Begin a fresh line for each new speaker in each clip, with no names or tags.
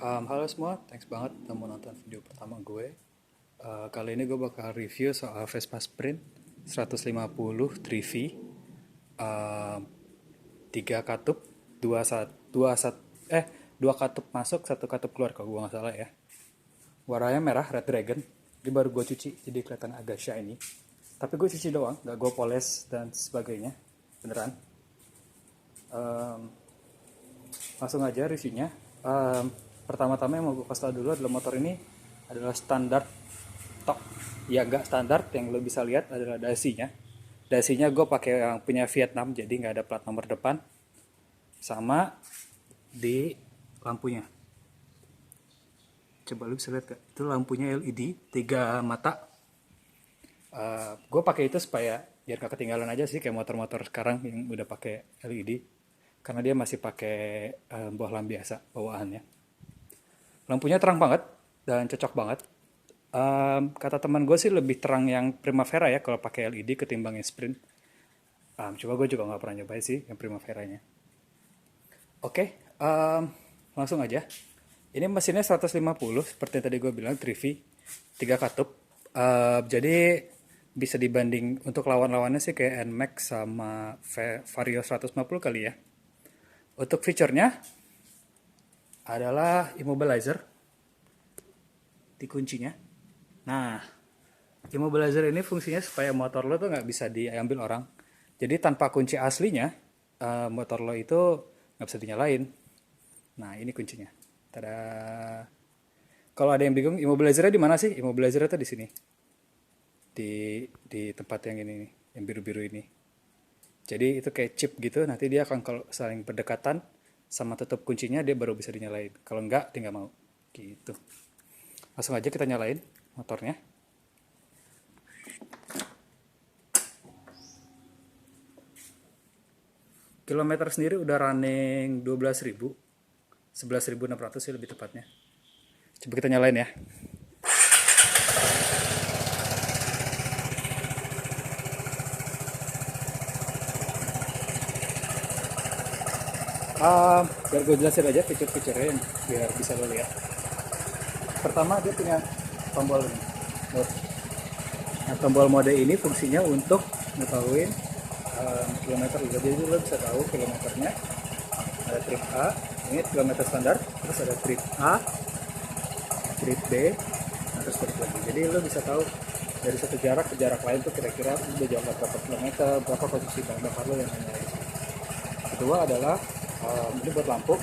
Halo semua, thanks banget udah mau nonton video pertama gue. Kali ini gue bakal review soal Vespa Sprint 150 3V, um, 3 katup, 2 katup masuk, 1 katup keluar kalau gue nggak salah ya. Warnanya merah, Red Dragon. Ini baru gue cuci, jadi kelihatan agak shiny. Tapi gue cuci doang, nggak gue poles dan sebagainya, beneran. Um, Langsung aja reviewnya. Pertama-tama yang mau gue kasih tau dulu adalah motor ini adalah standar tok. Ya gak standar, yang lo bisa lihat adalah dasinya. Dasinya gue pakai yang punya Vietnam, jadi nggak ada plat nomor depan. Sama di lampunya. Coba lo bisa lihat gak? Itu lampunya LED 3 mata. Gue pakai itu supaya biar gak ketinggalan aja sih kayak motor-motor sekarang yang udah pakai LED. Karena dia masih pakai bohlam biasa bawaannya. Lampunya terang banget dan cocok banget. Kata teman gue sih lebih terang yang Primavera ya kalau pakai LED ketimbang yang Sprint. Coba gue juga nggak pernah nyobain sih yang Primaveranya. Oke, langsung aja. Ini mesinnya 150 seperti yang tadi gue bilang 3V, 3 katup. Jadi bisa dibanding untuk lawan-lawannya sih kayak NMAX sama Vario 150 kali ya. Untuk fiturnya adalah immobilizer di kuncinya. Nah, immobilizer ini fungsinya supaya motor lo tuh nggak bisa diambil orang. Jadi tanpa kunci aslinya, motor lo itu nggak bisa dinyalain. Nah, ini kuncinya. Tada. Kalau ada yang bingung, immobilizernya di mana sih? Immobilizernya tuh di sini. Di tempat yang ini nih, yang biru-biru ini. Jadi itu kayak chip gitu, nanti dia akan kalau saling berdekatan sama tutup kuncinya dia baru bisa dinyalain. Kalau enggak, dia nggak mau. Gitu. Langsung aja kita nyalain motornya. Kilometer sendiri udah running 12.000. 11.600 sih lebih tepatnya. Coba kita nyalain ya. Biar gue jelasin aja fitur-fiturnya biar bisa lo lihat. Pertama dia punya tombol ini. Nah, tombol mode ini fungsinya untuk ngetahuin kilometer. Jadi lo bisa tahu kilometernya. Ada trip A, ini kilometer standar. Terus ada trip A, trip B, nah terus balik lagi. Jadi lo bisa tahu dari satu jarak ke jarak lain tuh kira-kira udah jauh berapa kilometer, berapa posisi bahan bakar lo yang lain. Kedua adalah ini buat lampu.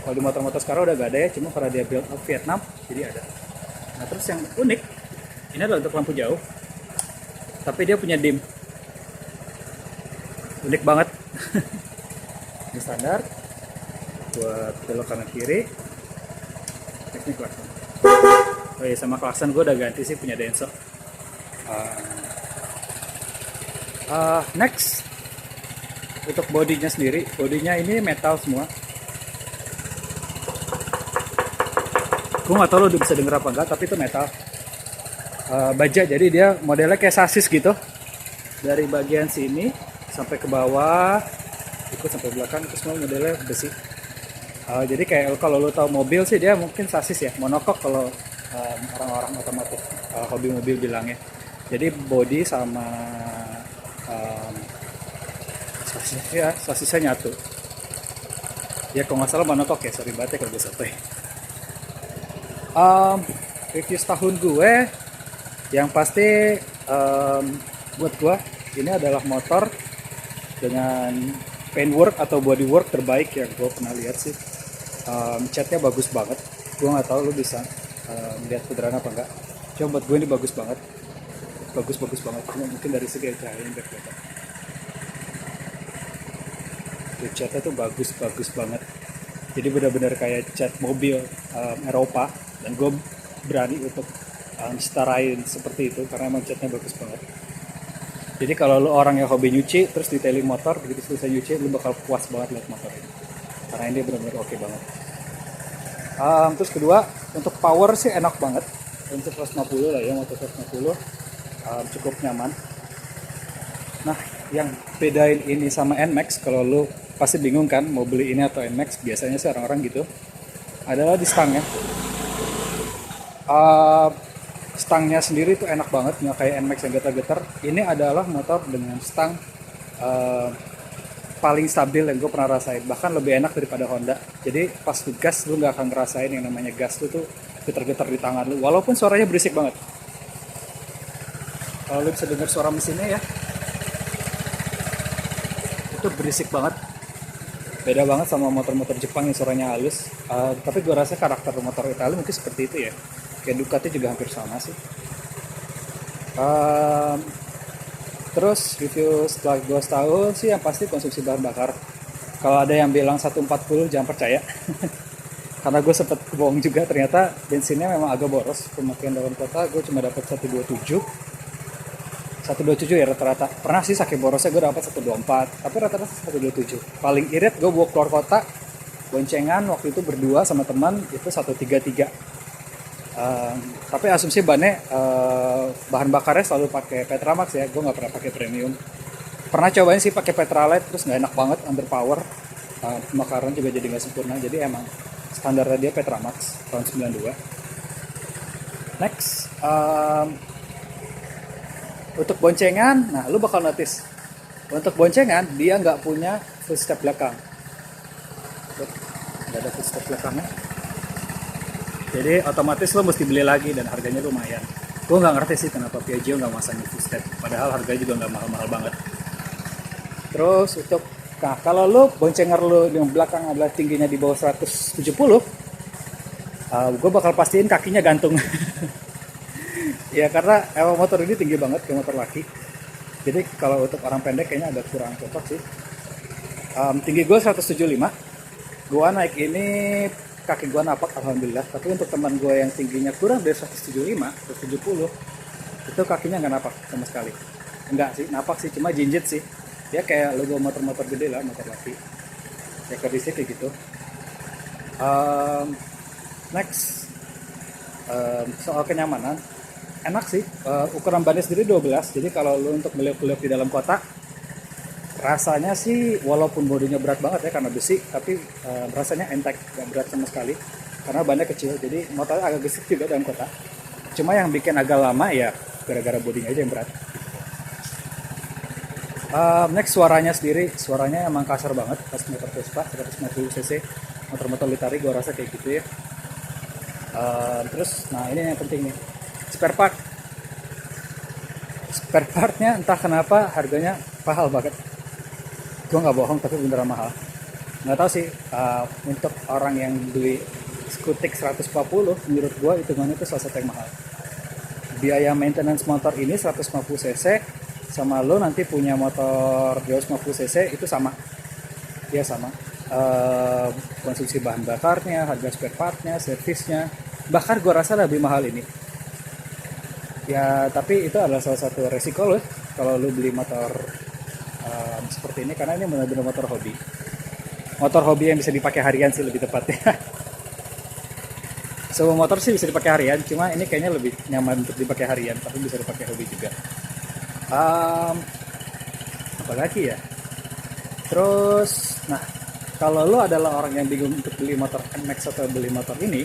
Kalau di motor-motor sekarang udah gak ada ya, cuma karena dia build up Vietnam, jadi ada. Nah terus yang unik, ini adalah untuk lampu jauh, tapi dia punya dim. Unik banget. Ini standar, buat belok kanan kiri. Ini klakson. Oh iya, sama klakson gue udah ganti sih, punya Denso. Next, untuk bodinya sendiri, bodinya ini metal semua. Gue nggak tahu lo udah bisa denger apa enggak, tapi itu metal baja, jadi dia modelnya kayak sasis gitu. Dari bagian sini sampai ke bawah, ikut sampai belakang, itu semua modelnya besi. Jadi kayak kalau lo tahu mobil sih dia mungkin sasis ya, monokok kalau orang-orang otomotif hobi mobil bilangnya. Jadi body sama sasisnya nyatu. Ya kalau nggak salah monokok ya, sorry banget ya kalau gue sotoy. Review setahun gue yang pasti buat gue ini adalah motor dengan paintwork atau bodywork terbaik yang gue pernah lihat sih. Catnya bagus banget, gue nggak tahu lu bisa melihat beneran apa enggak, cuma buat gue ini bagus banget, bagus banget. Mungkin dari segi cahaya biar kelihatan catnya tuh bagus banget. Jadi benar-benar kayak cat mobil Eropa, dan gue berani untuk setarain seperti itu karena emang catnya bagus banget. Jadi kalau lo orang yang hobi nyuci terus detailing motor, begitu selesai nyuci lo bakal puas banget lihat motor ini karena ini benar-benar oke banget. Terus kedua, untuk power sih enak banget. Untuk 150 lah ya, motor 150 cukup nyaman. Nah, yang bedain ini sama NMAX, kalau lo pasti bingung kan mau beli ini atau NMAX, biasanya sih orang-orang gitu, adalah di stangnya. Uh, Stangnya sendiri tuh enak banget, nggak kayak NMAX yang getar-getar. Ini adalah motor dengan stang uh, paling stabil yang gue pernah rasain, bahkan lebih enak daripada Honda. Jadi pas lu gas lu nggak akan ngerasain yang namanya gas lu tuh getar-getar di tangan lu, walaupun suaranya berisik banget. Kalau lu bisa dengar suara mesinnya ya, itu berisik banget, beda banget sama motor-motor Jepang yang suaranya halus. Tapi gue rasa karakter motor Italia mungkin seperti itu ya, kayak Ducati juga hampir sama sih. Uh, Terus review setelah gue setahun sih yang pasti konsumsi bahan bakar. Kalau ada yang bilang 140 jangan percaya. Karena gue sempet bohong juga, ternyata bensinnya memang agak boros. Pemakaian dalam kota gue cuma dapat 127. 127 ya rata-rata. Pernah sih saking borosnya gue dapat 124, tapi rata-rata 127. Paling irit gue bawa keluar kota, boncengan waktu itu berdua sama teman itu 133. Tapi asumsi bannya bahan bakarnya selalu pakai Petramax ya, gue nggak pernah pakai premium. Pernah cobain sih pakai Petralite, terus nggak enak banget, underpower. Pembakaran juga jadi nggak sempurna, jadi emang standarnya dia Petramax tahun 92. Next, untuk boncengan, nah lu bakal notice untuk boncengan dia nggak punya footstep belakang, nggak ada footstep belakangnya. Jadi otomatis lo mesti beli lagi dan harganya lumayan. Gue nggak ngerti sih kenapa Piaggio nggak masangin footstep, padahal harganya juga nggak mahal-mahal banget. Terus untuk, nah kalau lo boncengan lo yang belakang adalah tingginya di bawah 170, gue bakal pastiin kakinya gantung. Ya karena emang motor ini tinggi banget kayak motor laki. Jadi kalau untuk orang pendek kayaknya agak kurang cocok sih. Tinggi gue 175, gue naik ini kaki gue napak alhamdulillah. Tapi untuk teman gue yang tingginya kurang dari 175, 170, itu kakinya nggak napak sama sekali. Enggak sih, napak sih, cuma jinjit sih. Dia kayak logo motor-motor gede lah, motor laki. Ya kondisi kayak gitu. Next, soal kenyamanan, enak sih. Ukuran bannya sendiri 12, jadi kalau lo untuk meliuk-liuk di dalam kota, rasanya sih walaupun bodinya berat banget ya karena besi, tapi rasanya enteng, gak berat sama sekali karena bannya kecil, jadi motornya agak gesit juga dalam kota. Cuma yang bikin agak lama ya gara-gara bodinya aja yang berat. Next, suaranya sendiri, suaranya emang kasar banget pas motor Vespa 150 cc, motor-motor Litari gue rasa kayak gitu ya. Terus, nah ini yang penting nih, spare partnya entah kenapa harganya mahal banget. Gue nggak bohong, tapi beneran mahal. Nggak tahu sih, untuk orang yang beli Scutic 140, menurut gue hitungannya itu salah satu yang mahal. Biaya maintenance motor ini 150 cc sama lo nanti punya motor 250 cc itu sama. Ya sama. Konsumsi bahan bakarnya, harga spare partnya, servisnya, bahkan gue rasa lebih mahal ini. Ya tapi itu adalah salah satu resiko lo kalau lo beli motor seperti ini, karena ini benar-benar motor hobi yang bisa dipakai harian sih lebih tepatnya. Semua motor sih bisa dipakai harian, cuma ini kayaknya lebih nyaman untuk dipakai harian, tapi bisa dipakai hobi juga. Apalagi ya, terus nah kalau lo adalah orang yang bingung untuk beli motor NMAX atau beli motor ini,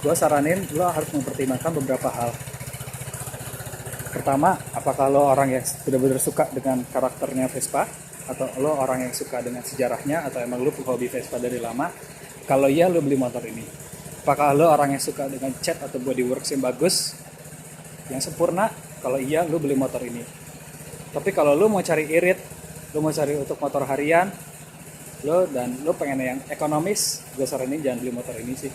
gue saranin lo harus mempertimbangkan beberapa hal. Pertama, apakah lo orang yang benar-benar suka dengan karakternya Vespa, atau lo orang yang suka dengan sejarahnya, atau emang lo hobi Vespa dari lama. Kalau iya, lo beli motor ini. Apakah lo orang yang suka dengan cat atau bodyworks yang bagus, yang sempurna? Kalau iya, lo beli motor ini. Tapi kalau lo mau cari irit, lo mau cari untuk motor harian, dan lo pengen yang ekonomis, gue saranin jangan beli motor ini sih.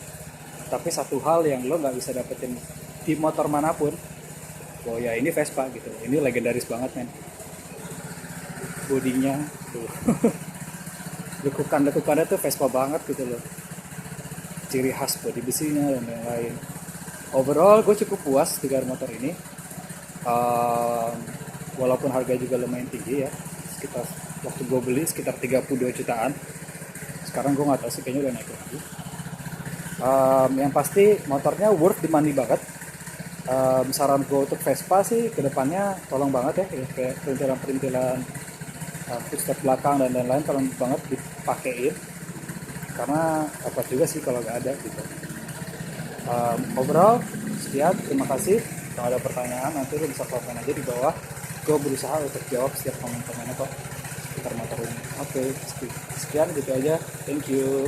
Tapi satu hal yang lo nggak bisa dapetin di motor manapun, oh ya ini Vespa gitu, ini legendaris banget men. Bodinya tuh lekukannya tuh Vespa banget gitu loh, ciri khas bodi besinya dan lain-lain. Overall gue cukup puas dengan motor ini, walaupun harga juga lumayan tinggi ya, sekitar waktu gue beli sekitar 32 jutaan. Sekarang gue nggak tahu sih, kayaknya udah naik lagi. Yang pasti motornya worth the money banget. Saran gue untuk Vespa sih kedepannya tolong banget ya, kayak perintilan footstep belakang dan lain-lain perlu banget dipakein, karena dapat juga sih kalau nggak ada gitu. Overall sekian, terima kasih. Kalau ada pertanyaan nanti lo bisa komen aja di bawah, gue berusaha untuk jawab setiap komen-komennya kok seputar motor ini. Oke, sekian gitu aja, thank you.